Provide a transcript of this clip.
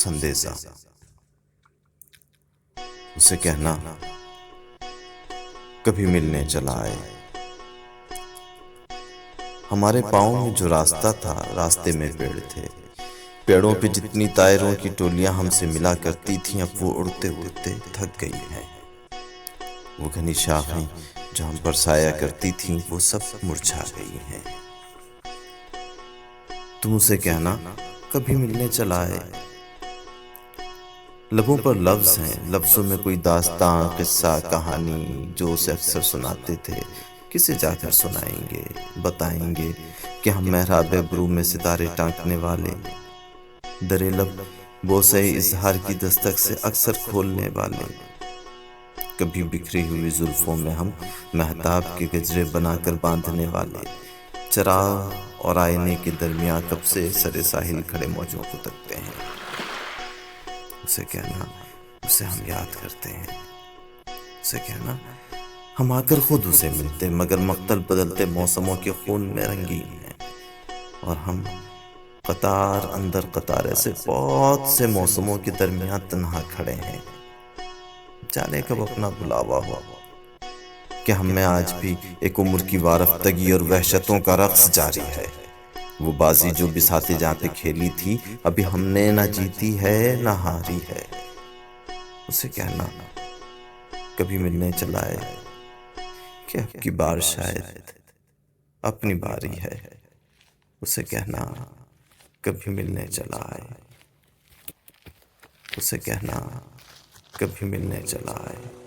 संदेशा। उसे कहना कभी मिलने चला आए। हमारे पाँव में जो रास्ता था, रास्ते में पेड़ थे। पेड़ों पे जितनी तायरों की टोलियां हमसे मिला करती थीं, अब वो उड़ते उड़ते थक गई हैं। वो घनी शाखें जो हम पर साया करती थीं, वो सब मुरझा गई हैं। तुम उसे कहना कभी मिलने चला आए। लबों पर लफ्ज हैं, लफ्जों में कोई दास्तां, किस्सा, कहानी जो उसे अक्सर सुनाते थे, किसे जाकर सुनाएंगे, बताएंगे कि हम मेहराब अबरू में सितारे टांकने वाले, दरे लब बोसे इजहार की दस्तक से अक्सर खोलने वाले। कभी बिखरी हुई जुल्फों में हम महताब के गजरे बनाकर बांधने वाले, चराग और आईने के दरमियां कब से सरे साहिल खड़े मौजों को तकते हैं। उसे कहना उसे हम याद करते हैं। उसे कहना हम आकर खुद उसे मिलते, मगर मक्तल बदलते मौसमों के खून में रंगीन हैं। और हम कतार अंदर कतार ऐसे बहुत से मौसमों के दरमियान तन्हा खड़े हैं। जाने कब अपना बुलावा हो कि हम में आज भी एक उम्र की वारफ्तगी और वहशतों का रक्स जारी है। वो बाजी जो बिसाते जहाँ पे खेली थी, अभी हमने ना जीती है ना हारी है। उसे कहना कभी मिलने चला आए कि अब की बार शायद अपनी बारी है। उसे कहना कभी मिलने चला आए। उसे कहना कभी मिलने चला आए।